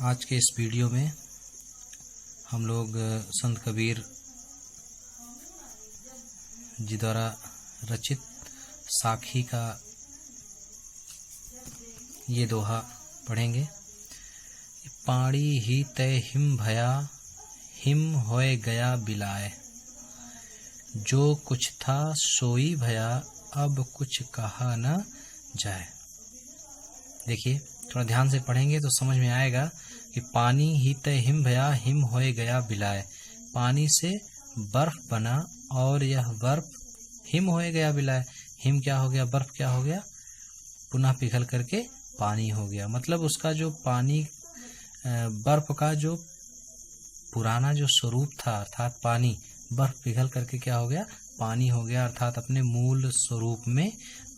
आज के इस वीडियो में हम लोग संत कबीर जी द्वारा रचित साखी का ये दोहा पढ़ेंगे। पाणी ही तय हिम भया, हिम होए गया बिलाए। जो कुछ था सोई भया, अब कुछ कहा न जाए। देखिए, थोड़ा ध्यान से पढ़ेंगे तो समझ में आएगा कि पानी ही तय हिम भया, हिम होए गया बिलाए। पानी से बर्फ बना और यह बर्फ हिम होए गया बिलाए। हिम क्या हो गया, बर्फ क्या हो गया, पुनः पिघल करके पानी हो गया। मतलब उसका जो पानी, बर्फ का जो पुराना जो स्वरूप था अर्थात पानी, बर्फ पिघल करके क्या हो गया, पानी हो गया, अर्थात अपने मूल स्वरूप में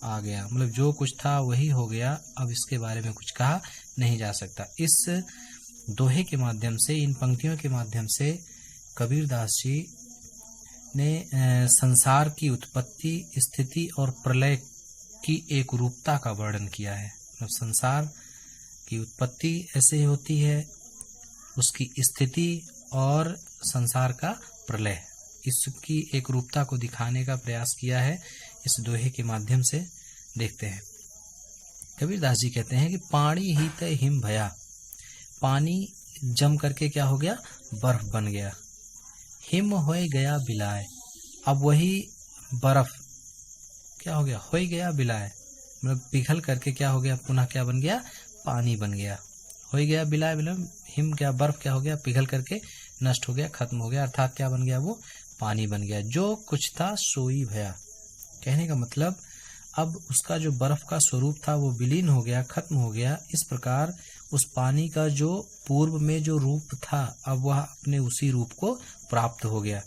आ गया। मतलब जो कुछ था वही हो गया, अब इसके बारे में कुछ कहा नहीं जा सकता। इस दोहे के माध्यम से, इन पंक्तियों के माध्यम से कबीरदास जी ने संसार की उत्पत्ति, स्थिति और प्रलय की एक रूपता का वर्णन किया है। मतलब संसार की उत्पत्ति ऐसे होती है, उसकी स्थिति और संसार का प्रलय, इसकी एक रूपता को दिखाने का प्रयास किया है इस दोहे के माध्यम से। देखते हैं, कबीरदास जी कहते हैं कि पानी ही तय हिम भया। पानी जम करके क्या हो गया, बर्फ बन गया। हिम होए गया बिलाए। अब वही बर्फ क्या हो गया, होए गया बिलाए, मतलब पिघल करके क्या हो गया, पुनः क्या बन गया, पानी बन गया। होए गया बिलाए, मतलब हिम क्या, बर्फ क्या हो गया, पिघल करके नष्ट हो गया, खत्म हो गया, अर्थात क्या बन गया, वो पानी बन गया। जो कुछ था सोई भया। कहने का मतलब अब उसका जो बर्फ का स्वरूप था वो विलीन हो गया, खत्म हो गया। इस प्रकार उस पानी का जो पूर्व में जो रूप था, अब वह अपने उसी रूप को प्राप्त हो गया।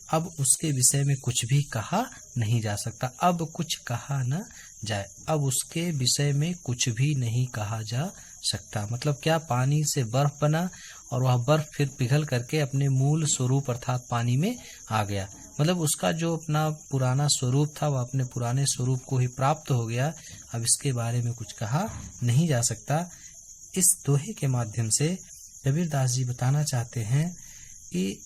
अब उसके विषय में कुछ भी कहा नहीं जा सकता। अब कुछ कहा न जाए, अब उसके विषय में कुछ भी नहीं कहा जा सकता। मतलब क्या, पानी से बर्फ बना और वह बर्फ फिर पिघल करके अपने मूल स्वरूप अर्थात पानी में आ गया। मतलब उसका जो अपना पुराना स्वरूप था वह अपने पुराने स्वरूप को ही प्राप्त हो गया। अब इसके बारे में कुछ कहा नहीं जा सकता। इस दोहे के माध्यम से कबीरदास जी बताना चाहते हैं कि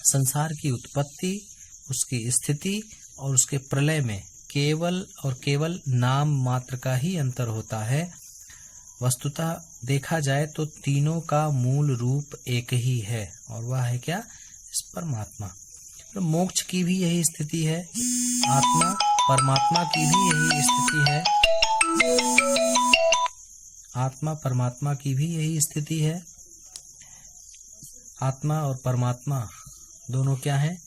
संसार की उत्पत्ति, उसकी स्थिति और उसके प्रलय में केवल और केवल नाम मात्र का ही अंतर होता है। वस्तुतः देखा जाए तो तीनों का मूल रूप एक ही है, और वह है क्या, इस परमात्मा। तो मोक्ष की भी यही स्थिति है, आत्मा परमात्मा की भी यही स्थिति है, आत्मा परमात्मा की भी यही स्थिति है। आत्मा और परमात्मा दोनों क्या है,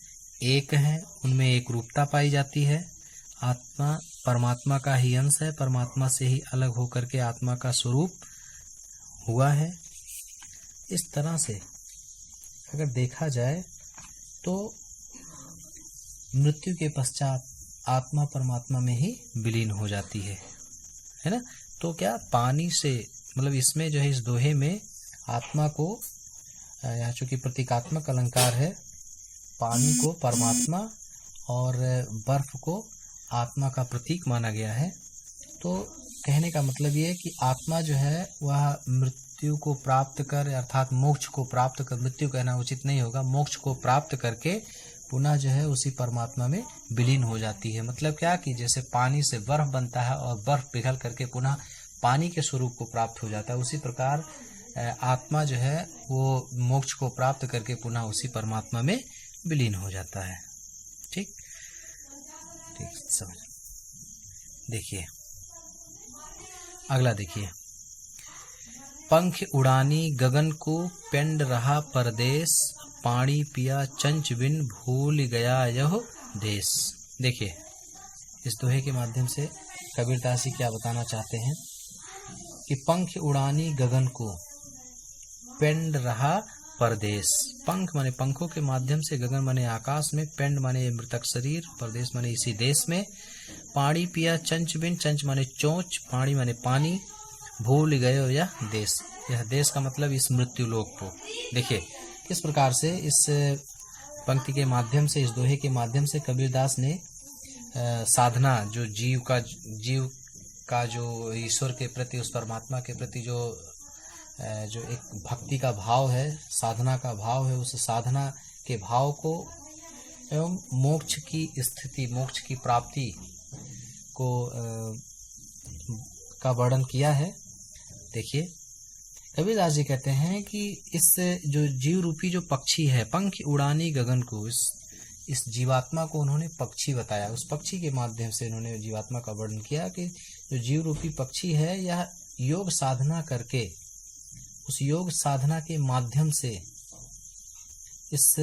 एक है, उनमें एक रूपता पाई जाती है। आत्मा परमात्मा का ही अंश है, परमात्मा से ही अलग होकर के आत्मा का स्वरूप हुआ है। इस तरह से अगर देखा जाए तो मृत्यु के पश्चात आत्मा परमात्मा में ही विलीन हो जाती है ना। तो क्या, पानी से, मतलब इसमें जो है, इस दोहे में आत्मा को, यहाँ चूंकि प्रतीकात्मक अलंकार है, पानी को परमात्मा और बर्फ को आत्मा का प्रतीक माना गया है। तो कहने का मतलब ये है कि आत्मा जो है वह मृत्यु को प्राप्त कर, अर्थात मोक्ष को प्राप्त कर, मृत्यु कहना उचित नहीं होगा, मोक्ष को प्राप्त करके पुनः जो है उसी परमात्मा में विलीन हो जाती है। मतलब क्या कि जैसे पानी से बर्फ बनता है और बर्फ पिघल करके पुनः पानी के स्वरूप को प्राप्त हो जाता है, उसी प्रकार आत्मा जो है वो मोक्ष को प्राप्त करके पुनः उसी परमात्मा में विलीन हो जाता है। ठीक ठीक, समझ। देखिए अगला, देखिए, पंख उड़ानी गगन को, पेंड रहा परदेश। पानी पिया चंच बिन, भूल गया यह देश। देखिए, इस दोहे के माध्यम से कबीरदास जी क्या बताना चाहते हैं कि पंख उड़ानी गगन को, पेंड रहा परदेश। पंख माने पंखों के माध्यम से, गगन माने आकाश में, पेंड माने मृतक शरीर, परदेश माने इसी देश में। पानी पिया चंच बिन, चंच माने चोंच, पानी माने पानी, भूल गए यह देश। यह देश का मतलब इस मृत्यु लोक को। देखिए किस प्रकार से इस पंक्ति के माध्यम से, इस दोहे के माध्यम से कबीरदास ने साधना, जो जीव का जो ईश्वर के प्रति, उस परमात्मा के प्रति जो जो एक भक्ति का भाव है, साधना का भाव है, उस साधना के भाव को एवं मोक्ष की स्थिति, मोक्ष की प्राप्ति को का वर्णन किया है। देखिए कबीरदास जी कहते हैं कि इस जो जीव रूपी जो पक्षी है, पंख उड़ानी गगन को, इस जीवात्मा को उन्होंने पक्षी बताया। उस पक्षी के माध्यम से उन्होंने जीवात्मा का वर्णन किया कि जो जीव रूपी पक्षी है यह योग साधना करके, उस योग साधना के माध्यम से इस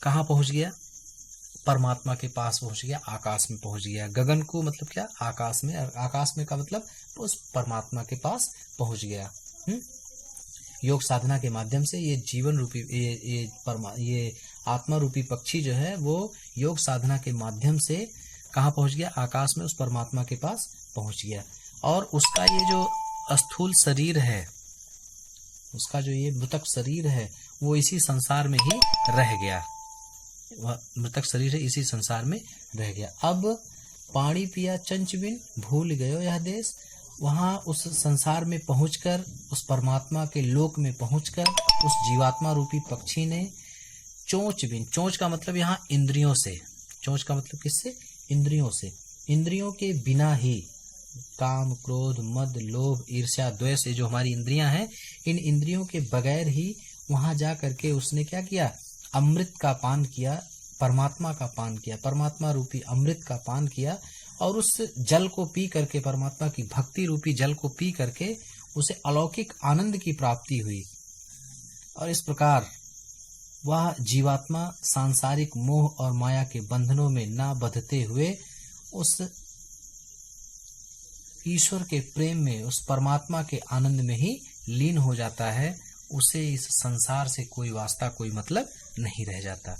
कहाँ पहुंच गया, परमात्मा के पास पहुंच गया, आकाश में पहुंच गया। गगन को मतलब क्या, आकाश में, आकाश में का मतलब उस परमात्मा के पास पहुंच गया। योग साधना के माध्यम से ये जीवन रूपी ये आत्मा रूपी पक्षी जो है वो योग साधना के माध्यम से कहाँ पहुंच गया, आकाश में उस परमात्मा के पास पहुंच गया। और उसका ये जो स्थूल शरीर है, उसका जो ये मृतक शरीर है वो इसी संसार में ही रह गया, वह मृतक शरीर है इसी संसार में रह गया। अब पानी पिया चंच बिन भूल गयो यह देश, वहां उस संसार में पहुंचकर, उस परमात्मा के लोक में पहुंचकर उस जीवात्मा रूपी पक्षी ने चोंच बिन, चोंच का मतलब यहाँ इंद्रियों से, चोंच का मतलब किससे, इंद्रियों से, इंद्रियों के बिना ही, काम क्रोध मद लोभ ईर्ष्या द्वेष, ये जो हमारी इंद्रियां हैं, इन इंद्रियों के बगैर ही वहां जा करके उसने क्या किया, अमृत का पान किया, परमात्मा का पान किया, परमात्मा रूपी अमृत का पान किया। और उस जल को पी करके, परमात्मा की भक्ति रूपी जल को पी करके उसे अलौकिक आनंद की प्राप्ति हुई। और इस प्रकार वह जीवात्मा सांसारिक मोह और माया के बंधनों में ना बंधते हुए उस ईश्वर के प्रेम में, उस परमात्मा के आनंद में ही लीन हो जाता है। उसे इस संसार से कोई वास्ता, कोई मतलब नहीं रह जाता।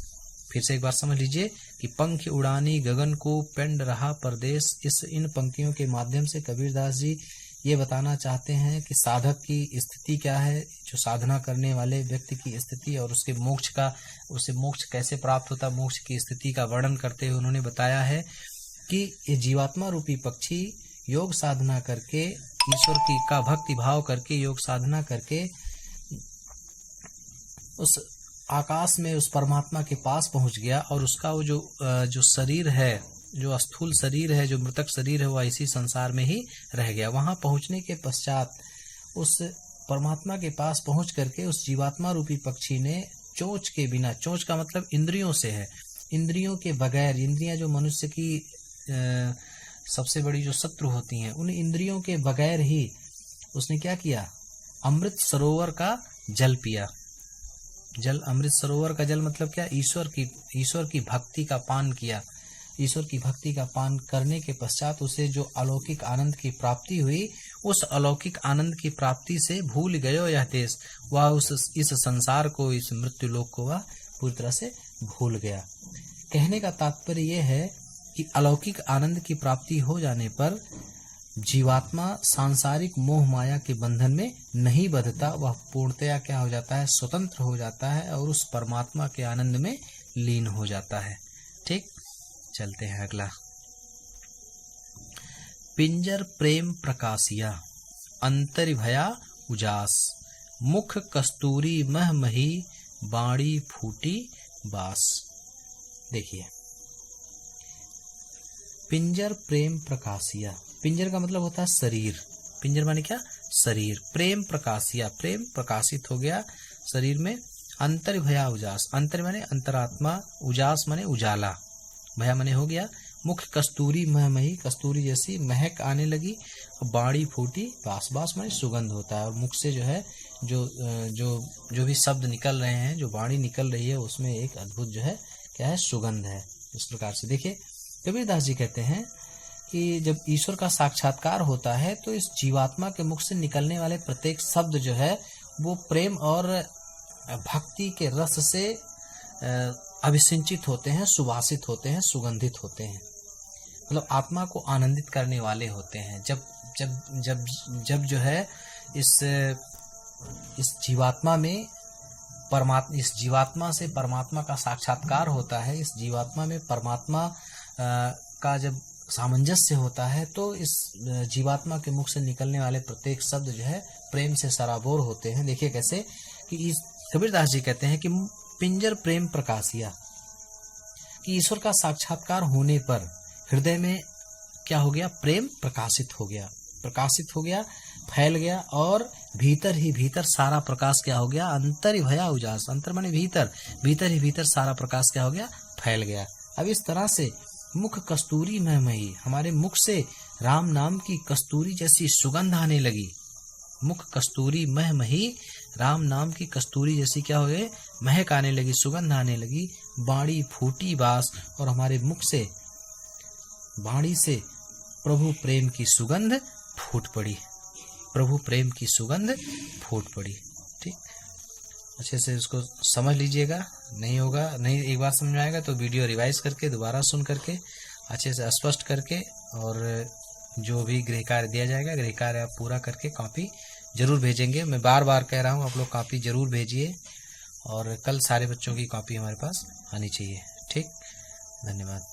फिर से एक बार समझ लीजिए कि पंख उड़ानी गगन को पेंड रहा परदेश, इन पंक्तियों के माध्यम से कबीरदास जी ये बताना चाहते हैं कि साधक की स्थिति क्या है, जो साधना करने वाले व्यक्ति की स्थिति, और उसके मोक्ष का, उसे मोक्ष कैसे प्राप्त होता, मोक्ष की स्थिति का वर्णन करते हुए उन्होंने बताया है कि ये जीवात्मा रूपी पक्षी योग साधना करके, ईश्वर की का भक्ति भाव करके, योग साधना करके उस आकाश में उस परमात्मा के पास पहुंच गया। और उसका वो जो शरीर है, जो स्थूल शरीर है, जो मृतक शरीर है, वह इसी संसार में ही रह गया। वहां पहुंचने के पश्चात उस परमात्मा के पास पहुंच करके उस जीवात्मा रूपी पक्षी ने चोंच के बिना, चोंच का मतलब इंद्रियों से है, इंद्रियों के बगैर, इंद्रियां जो मनुष्य की सबसे बड़ी जो शत्रु होती हैं, उन इंद्रियों के बगैर ही उसने क्या किया, अमृत सरोवर का जल पिया। जल, अमृत सरोवर का जल मतलब क्या, ईश्वर की भक्ति का पान किया। ईश्वर की भक्ति का पान करने के पश्चात उसे जो अलौकिक आनंद की प्राप्ति हुई, उस अलौकिक आनंद की प्राप्ति से भूल गयो यह देश, वह इस संसार को, इस मृत्यु लोक को वह पूरी तरह से भूल गया। कहने का तात्पर्य यह है कि अलौकिक आनंद की प्राप्ति हो जाने पर जीवात्मा सांसारिक मोह माया के बंधन में नहीं बंधता, वह पूर्णतया क्या हो जाता है, स्वतंत्र हो जाता है और उस परमात्मा के आनंद में लीन हो जाता है। ठीक, चलते हैं अगला। पिंजर प्रेम प्रकाशिया अंतर भया उजास, मुख कस्तूरी मह मही बाणी फूटी बास। देखिए, पिंजर प्रेम प्रकाशिया, पिंजर का मतलब होता है शरीर, पिंजर माने क्या, शरीर। प्रेम प्रकाशिया, प्रेम प्रकाशित हो गया शरीर में। अंतर भया उजास, अंतर माने अंतरात्मा, उजास माने उजाला, भया माने हो गया। मुख कस्तूरी महमही, कस्तूरी जैसी महक आने लगी। बाणी फूटी बास, बास माने सुगंध होता है। और मुख से जो है जो भी शब्द निकल रहे हैं, जो बाणी निकल रही है, उसमें एक अद्भुत जो है क्या है, सुगंध है। इस प्रकार से देखिए, कबीरदास जी कहते हैं कि जब ईश्वर का साक्षात्कार होता है तो इस जीवात्मा के मुख से निकलने वाले प्रत्येक शब्द जो है वो प्रेम और भक्ति के रस से अभिसिंचित होते हैं, सुवासित होते हैं, सुगंधित होते हैं, मतलब आत्मा को आनंदित करने वाले होते हैं। जब जब जब जब जो है इस जीवात्मा में इस जीवात्मा से परमात्मा का साक्षात्कार होता है, इस जीवात्मा में परमात्मा का जब सामंजस्य होता है तो इस जीवात्मा के मुख से निकलने वाले प्रत्येक शब्द जो है प्रेम से सराबोर होते हैं। देखिए कैसे कि कबीरदास जी कहते हैं कि पिंजर प्रेम प्रकाशिया, कि ईश्वर का साक्षात्कार होने पर हृदय में क्या हो गया, प्रेम प्रकाशित हो गया, फैल गया, और भीतर ही भीतर सारा प्रकाश क्या हो गया, अंतर ही भया उजास, अंतर माने भीतर, भीतर ही भीतर सारा प्रकाश क्या हो गया, फैल गया। अब इस तरह से मुख कस्तूरी महमही, हमारे मुख से राम नाम की कस्तूरी जैसी सुगंध आने लगी। मुख कस्तूरी महमही, राम नाम की कस्तूरी जैसी क्या हो गए, महक आने लगी, सुगंध आने लगी। बाणी फूटी बास, और हमारे मुख से, बाणी से प्रभु प्रेम की सुगंध फूट पड़ी, प्रभु प्रेम की सुगंध फूट पड़ी। ठीक, अच्छे से इसको समझ लीजिएगा। नहीं होगा, नहीं एक बार समझ में आएगा तो वीडियो रिवाइज करके दोबारा सुन करके अच्छे से स्पष्ट करके, और जो भी गृह कार्य दिया जाएगा गृह कार्य आप पूरा करके कॉपी जरूर भेजेंगे। मैं बार बार कह रहा हूँ, आप लोग कॉपी जरूर भेजिए, और कल सारे बच्चों की कॉपी हमारे पास आनी चाहिए। ठीक, धन्यवाद।